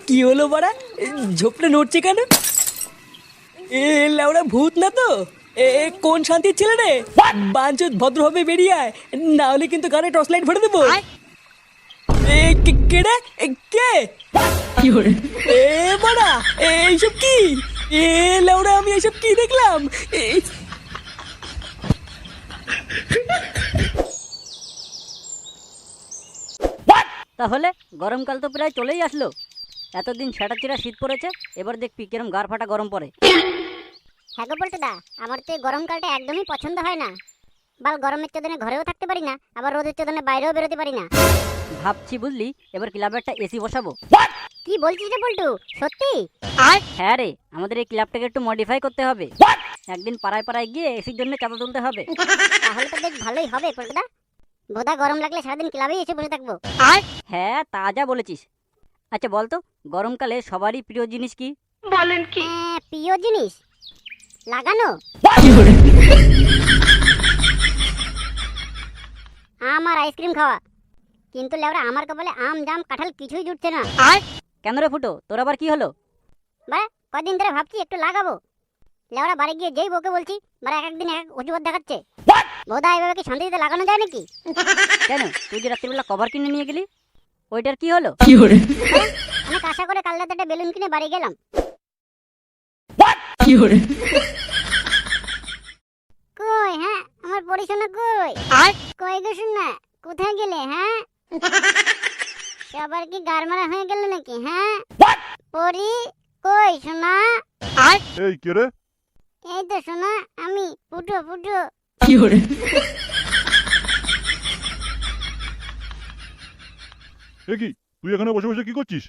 কি হলো বাড়া? ঝোপটা নড়ছে কেন? এ লেওড়া ভূত না তো? কোন শান্তির ছেলে রে? বাঞ্চুত ভদ্রভাবে বেরিয়ে আয়, না হলে কিন্তু কানে টর্চ লাইট ভরে দেবো। কে রে? কে? এ বাড়া, এইসব কি? এ লেওড়া, আমি এইসব কি দেখলাম? তাহলে গরমকাল তো প্রায় চলেই আসলো। এতদিন সেটাচিরা শীত পড়েছে, এবার দেখবি কিরম গার ফাটা গরম পড়ে। হ্যাঁ গো বলতে দা, আমার তো এই গরমকালটা একদমই পছন্দ হয় না। বাল গরমের চোদনে ঘরেও থাকতে পারি না, আবার রোদের চোদনে বাইরেও বেরোতে পারি না। ভাবছি বুঝলি, এবার ক্লাবে একটা এসি বসাবো। কি বলছিস রে বল্টু, সত্যি? হ্যাঁ রে, আমাদের এই ক্লাবটাকে একটু মডিফাই করতে হবে। একদিন পাড়ায় পাড়ায় গিয়ে এসির জন্য চাঁদা তুলতে হবে। তাহলে তো বেশ ভালোই হবে পল্টুদা। বোধা গরম লাগলে সারাদিন ক্লাবেই এসে বসে থাকবো। হ্যাঁ, তা যা বলেছিস। আচ্ছা বলতো, গরমকালে সবারই প্রিয় জিনিস কি? প্রিয় জিনিস লাগানো? আম আর আইসক্রিম খাওয়া। কিন্তু লেওরা আমার কপালে আম জাম কাঁঠাল কিছুই জুটছে না। কেন রে ফুটো, তোর আবার কি হলো? বা কদিন ধরে ভাবছি একটু লাগাবো। লেওরা বাড়ি গিয়ে যেই বউকে বলছি, মানে এক একদিন এক অজুহাত দেখাচ্ছে। বোধা এভাবে কি শান্তিতে লাগানো যায় নাকি? কেন, তুই যে রাত্রিবেলা কভার কিনে নিয়ে গেলি, ওইটার কি হলো? আমি আশা করে কাল রাতে একটা বেলুন কিনে বাড়ি গেলাম। কই হ্যাঁ আমার পড়াশোনা কই? কই গো শোনা, কোথায় গেলে? হ্যাঁ সবার কি গারমারা হয়ে গেল নাকি? হ্যাঁ পড়ি কই শোনা? এই কে রে? এই তো শোনা, আমি ফুটো ফুটো। এ কি, তুই এখানে বসে বসে কি করছিস?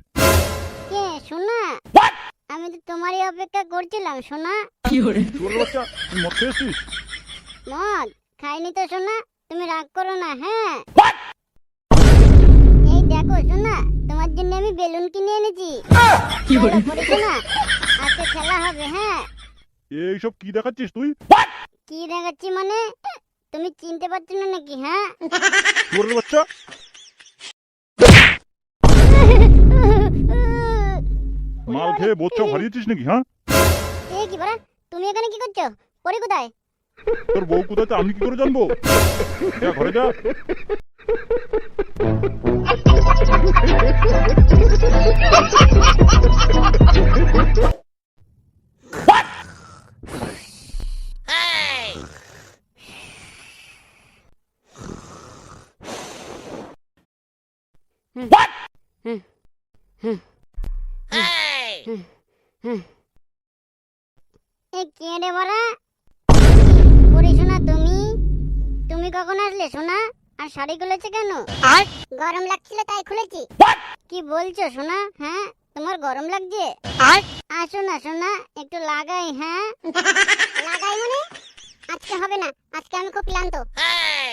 কে শোনা? আমি তো তোমারই অপেক্ষা করছিলাম শোনা। তোর বাচ্চা, তুই মদ খেয়েছিস? মদ খাইনি তো শোনা, তুমি রাগ করো না। হ্যাঁ এই দেখো শোনা, তোমার জন্য আমি বেলুন কিনে এনেছি। শোনা আজকে খেলা হবে। হ্যাঁ এইসব কি দেখাচ্ছিস তুই? কি দেখাচ্ছি মানে? তুমি চিনতে পারছো না নাকি? হ্যাঁ তোর বাচ্চা, মাল খেয়ে বোধ সব হারিয়েছিস নাকি? হ্যাঁ এ কি বড়া, তুমি এখানে কি করছো? পরি কোথায়? তোর বউ কোথায় তা আমি কি করে জানবো? যা ঘরে যা। এ কে রে বড়া? পরি শোনা, তুমি তুমি কখন আসলে শোনা? আর শাড়ি খুলেছে কেন? গরম লাগছিল তাই খুলেছি। কি বলছো শোনা? হ্যাঁ তোমার গরম লাগছে? আসো না শোনা, একটু লাগাই। হ্যাঁ লাগাই মানে? আজকে হবে না, আজকে আমি খুব ক্লান্ত।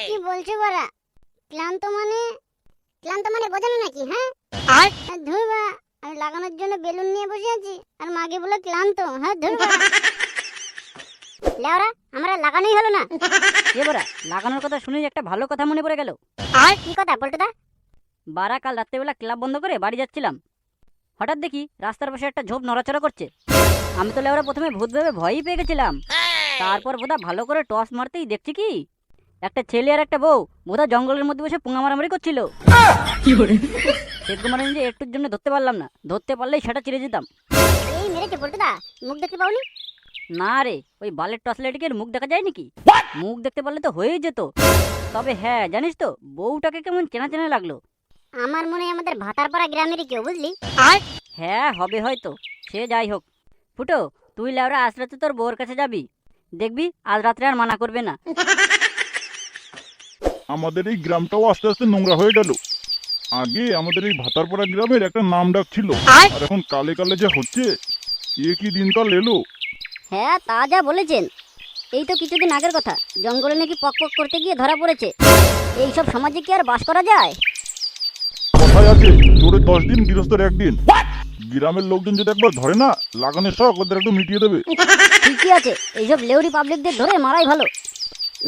কি বলছো বড়া? ক্লান্ত মানে? ক্লান্ত মানে বোঝানো নাকি? হ্যাঁ ধুইবা, আমি লাগানোর জন্য বেলুন নিয়ে বসে আছি আর মাগে বলে ক্লান্ত। হ্যাঁ ধুইবা। লেওরা আমরা লাগানোই হলো না। এবারা লাগানোর কথা শুনে একটা ভালো কথা মনে পড়ে গেল। কি কথা পল্টুদা? বারা কাল রাত্রেবেলা ক্লাব বন্ধ করে বাড়ি যাচ্ছিলাম, হঠাৎ দেখি রাস্তার পাশে একটা ঝোপ নড়াচড়া করছে। আমি তো লেওরা প্রথমে ভূত ভেবে ভয়ই পেয়ে গেছিলাম। তারপর বোধা ভালো করে টর্চ মারতেই দেখছি কি একটা ছেলে আর একটা বউ বোধা জঙ্গলের মধ্যে বসে পুঙা মারামারি করছিল। সেগুলো মানে যে একটুর জন্য ধরতে পারলাম না, ধরতে পারলেই সেটা চিরে যেতাম। এই মেরেছে পল্টুদা, মুখ দেখতে পাওনি? না রে, ওই বালের টর্চ লাইটকে মুখ দেখা যায় নাকি? মুখ দেখতে পারলে তো হয়েই যেত। তবে হ্যাঁ জানিস তো, বউটাকে কেমন চেনা চেনা লাগলো। আমার মনে হয় আমাদের ভাতারপাড়া গ্রামেরই কেউ, বুঝলি? হ্যাঁ হবে হয়তো, সে যাই হোক। ফুটো, তুই লেওরা আজ রাতে তোর বউর কাছে যাবি, দেখবি আজ রাত্রে আর মানা করবে না। আমাদের এই গ্রামটাও আস্তে আস্তে নোংরা হয়ে গেল। আগে আমাদের এই ভাতারপাড়া গ্রামের একটা নাম ডাক ছিল, আর এখন কালে কালে যা হচ্ছে, এ কি দিনকাল এলো। হ্যাঁ তা যা বলেছেন। এই তো কিছুদিন আগের কথা, জঙ্গলে নাকি পক পক করতে গিয়ে ধরা পড়েছে। এইসব সমাজে কি আর বাস করা যায়? কথায় আছে, তোরে 10 দিন গৃহস্থের 1 দিন। গ্রামের লোকজন যদি একবার ধরে না, লাগানোর শখ ওদের একটু মিটিয়ে দেবে। ঠিকই আছে, এইসব লেউরি পাবলিকদের ধরে মারাই ভালো,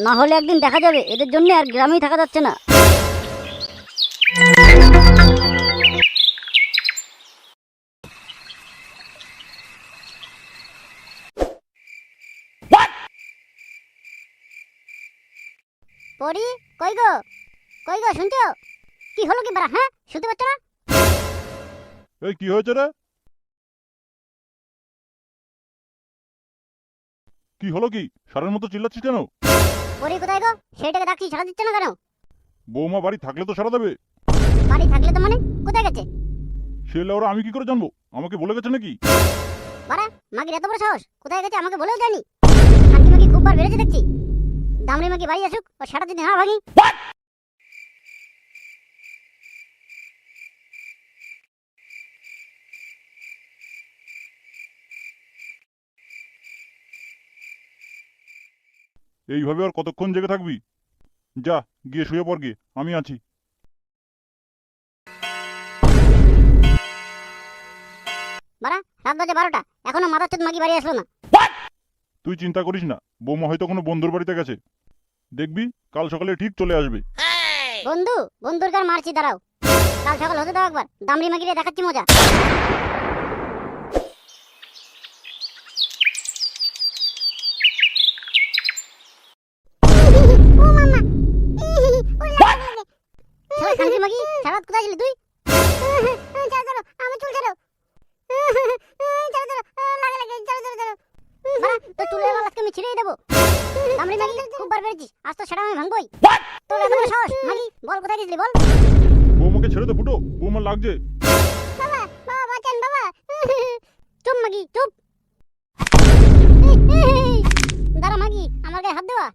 না হলে একদিন দেখা যাবে এদের জন্য আর গ্রামেই থাকা যাচ্ছে না। পরি, কই গো? কই গো, শুনছো? কি হলো কি বাড়া, হ্যাঁ? শুনতে পাচ্ছ না? এই কি হয়েছে রে? কি হলো কি? সারের মতো চিল্লাচ্ছিস কেন? পরি কোথায় গো? সেইটাকে ডাকছি, সাড়া দিচ্ছে না কেন? বৌমা বাড়ি থাকলে তো সারা দেবে। বাড়ি থাকলে তো মানে কোথায় গেছে? সে লেওরা আমি কি করে জানবো? আমাকে বলে গেছে নাকি? বাড়া, মাগির এত বড় সাহস, কোথায় গেছে আমাকে বলেও জানি। খানকি মাগি খুব বার বেড়েছে দেখছি। দামড়ি মাগি বাড়ি আসুক, ও সারা দিন হা ভাঙি। এইভাবে আর কতক্ষণ জেগে থাকবি? যা গিয়ে শুয়ে পড় গিয়ে, আমি আছি। বাড়া, রাত বাজে 12টা, এখনো মাদারচোদ মাগি বাড়ি আসলো না। তুই চিন্তা করিস না, বৌমা হয়তো কোনো বন্ধুর বাড়িতে গেছে। দেখবি কাল সকালে ঠিক চলে আসবে। বন্ধু, বন্ধুর কার মারছি, দাঁড়াও। কাল সকাল হতে দাও একবার, দামড়ি মাগিরে দেখাচ্ছি মজা। ও মামা, শালা খানকি মাগি, সারা রাত কোথায় ছিলি তুই? ছাড়ো ছাড়ো, আমার চুল ছাড়ো। ছাড়ো ছাড়ো, লাগে লাগে, ছাড়ো ছাড়ো ছাড়ো। বাড়া, তোর চুলের বাল আজকে আমি ছিঁড়েই দেবো। দামড়ি মাগি, খুব বার বেড়েছিস, আজ তো সেটা আমি ভাঙবই। তোর এত বড় সাহস, মাগি, বল কোথায় গেছিলি বল। বৌমাকে ছেড়ে দে ফুটো, বৌমা লাগছে। বাবা, বাবা বাঁচান বাবা। চুপ মাগি, চুপ। দাঁড়া মাগি, আমার গায়ে হাত দেওয়া।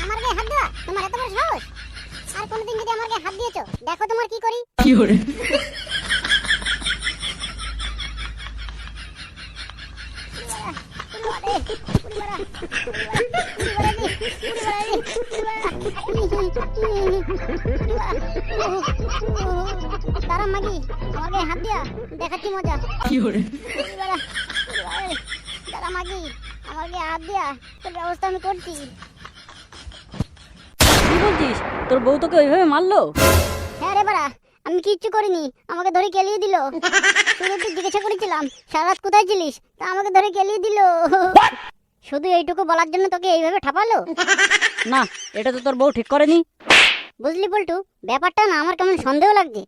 আমার গায়ে হাত দেওয়া, তোমার এত বড় সাহস? আর কোনোদিন যদি আমার গায়ে হাত দিয়েছো, দেখো তোমার কি করি। তারা মাগি, আমার গায়ে হাত দিয়া দেখাচ্ছি মজা। তারা মাগি, আমার গায়ে হাত দিয়া তোর ব্যবস্থা আমি করছি। কি বলছিস? তোর বউ তোকে ওইভাবে মারলো? হ্যাঁ রে বাড়া, আমি কিচ্ছু করিনি, আমাকে ধরে কেলিয়ে দিল। শুধু একটু জিজ্ঞাসা করেছিলাম সারা রাত কোথায় ছিলিস, তা আমাকে ধরে কেলিয়ে দিল। শুধু এইটুকু বলার জন্য তোকে এইভাবে ঠাপালো? না, এটা তো তোর বউ ঠিক করেনি। বুঝলি পল্টু, ব্যাপারটা না আমার কেমন সন্দেহ লাগছে।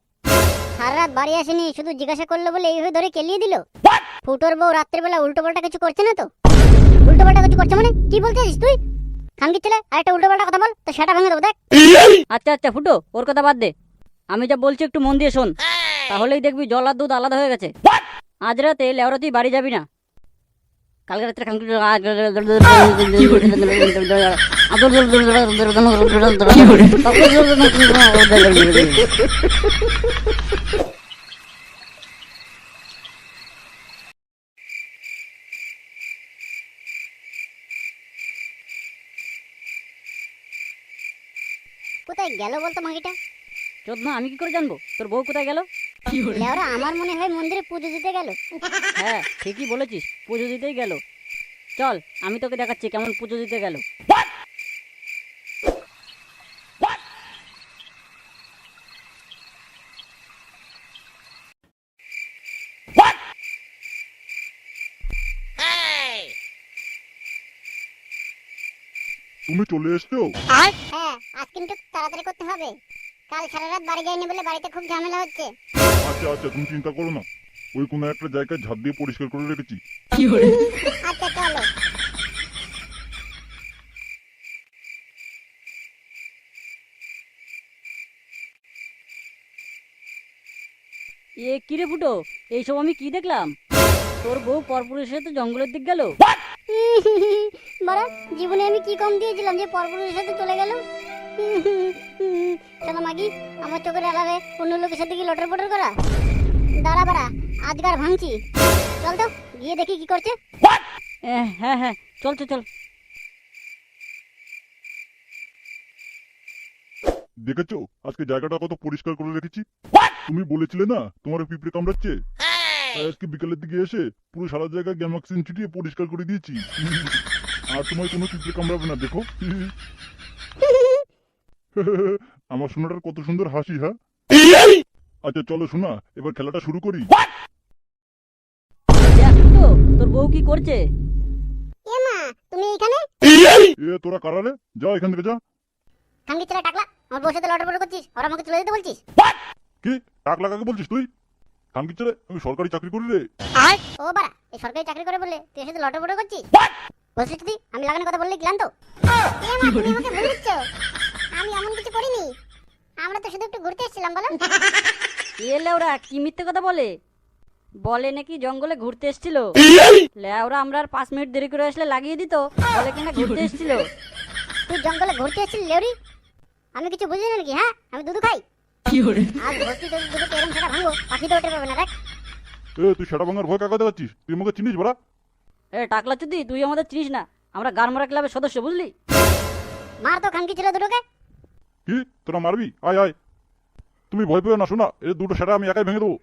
সারা রাত বাড়ি আসেনি, শুধু জিজ্ঞাসা করলো বলে এইভাবে ধরে কেলিয়ে দিল। ফুটোর বউ রাত্রেবেলা উল্টো পাল্টা কিছু করছে না তো? উল্টো পাল্টা কিছু করছে মানে কি বলতে চাইছিস তুই? খানকি ছেলে, আরেকটা উল্টো পাল্টা কথা বল তো সেটা ভেঙে দেবো দেখ। আচ্ছা আচ্ছা ফুটো, ওর কথা বাদ দে। আমি যা বলছি একটু মন দিয়ে শোন, তাহলেই দেখবি জল আর দুধ আলাদা হয়ে গেছে। আজ রাতে লেওরা তুই বাড়ি যাবি না। কালকে রাত্রে কোথায় গেল বলতো মাগিটা? চোদনা, আমি কি করে জানবো তোর বউ কোথায় গেল? লেওরা আমার মনে হয় মন্দিরে পুজো দিতে গেল। হ্যাঁ ঠিকই বলেছিস, পুজো দিতেই গেল। চল আমি তোকে দেখাচ্ছি কেমন পুজো দিতে গেল। তুমি চলে এসছো? হ্যাঁ, আজ কিন্তু তাড়াতাড়ি করতে হবে। কাল সারা রাত বাড়ি যাইনি বলে বাড়িতে খুব ঝামেলা হচ্ছে। আচ্ছা আচ্ছা, তুমি চিন্তা করো না, ওই কোনো একটা জায়গায় ঝাঁপ দিয়ে পরিষ্কার করে রেখেছি। আচ্ছা চলো। এ কি রে ফুটো, এইসব আমি কি দেখলাম? তোর বউ পরপুরুষের সাথে জঙ্গলের দিক গেল। বাড়া, জীবনে আমি কি কম দিয়েছিলাম যে পরপুরুষের সাথে চলে গেল? চলো মাগি, আমার চোখের আড়ালে অন্য লোকের সাথে কি লটর পটর করা? দাঁড়া বাড়া, আজকার ভাঙছি। চল তো গিয়ে দেখি কি করছে। হ্যাঁ হ্যাঁ, চল চল চল। দেখেছো আজকে জায়গাটা কত পরিষ্কার করে রেখেছি? তুমি বলেছিলে না তোমার পিঁপড়ে কামড়াচ্ছে, তাই আজকে বিকেলের দিকে এসে পুরো সারা জায়গা গ্যামাক্সিন ছিটিয়ে পরিষ্কার করে দিয়েছি। আর তোমার কোনো পিঁপড়ে কামড়াবে না, দেখো। আমার সোনাটার কত সুন্দর হাসি। হ্যাঁ আচ্ছা চলো শোনা, এবার খেলাটা শুরু করি। দেখ ফুটো, তোর বউ কি করছে। তুমি এইখানে? এ তোরা কারালে যা এখান থেকে যা। খানকি ছেলে টাকলা, আমার বউর সাথে লটর পটর করছিস আর আমাকে চলে যেতে বলছিস? কি টাকলা কাকে বলছিস তুই? খানকি ছেলে, আমি সরকারি চাকরি করি রে। ও বাড়া, এই সরকারি চাকরি করে বলে তুই এর সাথে লটর পটর করছিস? বলছিস তুই আমি লাগানোর কথা বললে ক্লান্ত? তুমি আমাকে ভুল দিচ্ছ, আমি এমন কিছু করিনি। আমরা তো শুধু একটু ঘুরতে এসেছিলাম বলো। এ লেওরা কি মিথ্যে কথা বলে? বলে নাকি জঙ্গলে ঘুরতে এসেছিল। লেওরা আমরা আর 5 মিনিট দেরি করে আসলে লাগিয়ে দিত, বলে কিনা ঘুরতে এসেছিল। তুই জঙ্গলে ঘুরতে এসেছিস লেউরি? আমি কিছু বুঝি না নাকি? হ্যাঁ, আমি দুধু খাই। আজ ভর্তি তোর দুধু কেরম সেটা ভাঙবো, পাখি তো উঠে পাবে না। দেখ এ তুই সেটা ভাঙার ভয় কাকা দেখাচ্ছিস? তুই আমাকে চিনিস বড়া? এ টাকলা চুদি, তুই আমাদের চিনিস না, আমরা গারমারা ক্লাবের সদস্য, বুঝলি? মার তো খানকি ছেলে দুটোকে। কি তোরা মারবি? আয় আয়, তুমি ভয় পেও না শোনা, এই দুটো সেটা আমি একাই ভেঙে দেবো।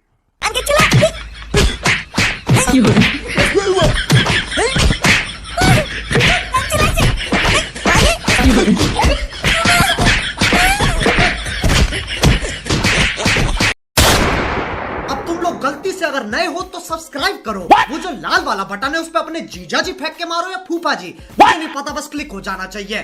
अब तुम लोग गलती से अगर नए हो तो सब्सक्राइब करो। वो जो लाल वाला बटन है उस पर अपने जीजा जी फेंक के मारो या फूफा जी, मुझे नहीं पता, बस क्लिक हो जाना चाहिए।